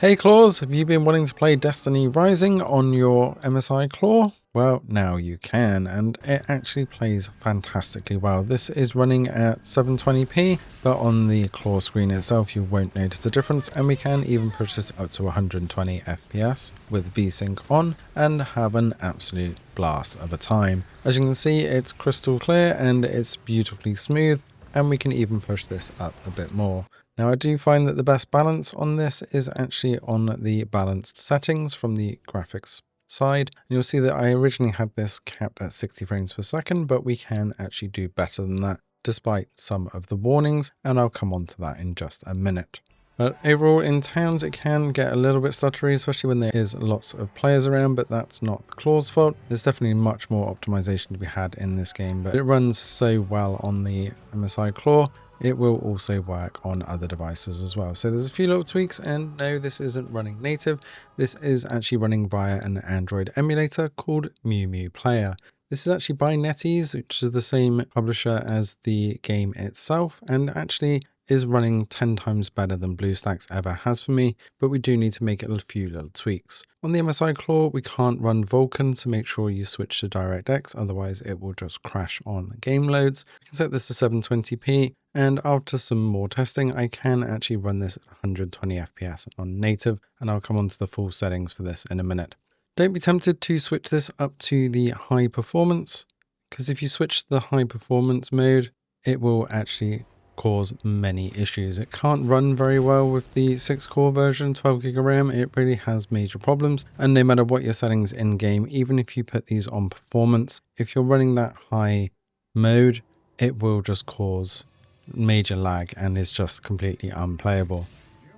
Hey Claws, have you been wanting to play Destiny Rising on your MSI Claw? Well, now you can, and it actually plays fantastically well. This is running at 720p, but on the Claw screen itself you won't notice a difference, and we can even push this up to 120 FPS with VSync on and have an absolute blast of a time. As you can see, it's crystal clear and it's beautifully smooth, and we can even push this up a bit more. Now I do find that the best balance on this is actually on the balanced settings from the graphics side. And you'll see that I originally had this capped at 60 frames per second, but we can actually do better than that despite some of the warnings, and I'll come on to that in just a minute. But overall in towns it can get a little bit stuttery, especially when there is lots of players around, but that's not the Claw's fault. There's definitely much more optimization to be had in this game, but it runs so well on the MSI Claw. It will also work on other devices as well. So there's a few little tweaks, and no, this isn't running native. This is actually running via an Android emulator called MuMuplayer. This is actually by NetEase, which is the same publisher as the game itself, and actually is running 10 times better than BlueStacks ever has for me, but we do need to make a few little tweaks. On the MSI Claw, we can't run Vulkan, so make sure you switch to DirectX, otherwise it will just crash on game loads. We can set this to 720p, and after some more testing, I can actually run this at 120 FPS on native, and I'll come on to the full settings for this in a minute. Don't be tempted to switch this up to the high performance, because if you switch to the high performance mode, it will actually cause many issues. It can't run very well with the 6-core version, 12GB of RAM. It really has major problems, and no matter what your settings in game, even if you put these on performance, if you're running that high mode, it will just cause major lag and is just completely unplayable.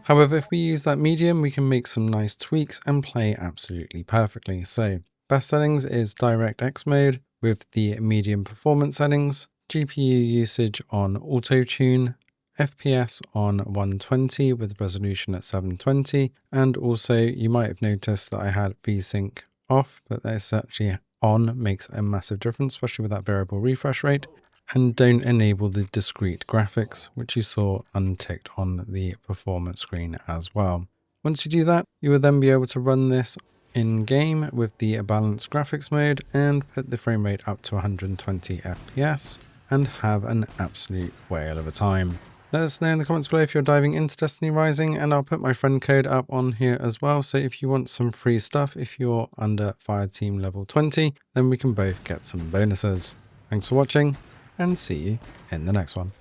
However, if we use that medium, we can make some nice tweaks and play absolutely perfectly. So best settings is DirectX mode with the medium performance settings, GPU usage on auto tune, FPS on 120 with resolution at 720, and also you might have noticed that I had VSync off, but that's actually on, makes a massive difference, especially with that variable refresh rate. And don't enable the discrete graphics, which you saw unticked on the performance screen as well. Once you do that, you will then be able to run this in game with the balanced graphics mode and put the frame rate up to 120 FPS and have an absolute whale of a time. Let us know in the comments below if you're diving into Destiny Rising, and I'll put my friend code up on here as well. So if you want some free stuff, if you're under Fireteam level 20, then we can both get some bonuses. Thanks for watching, and see you in the next one.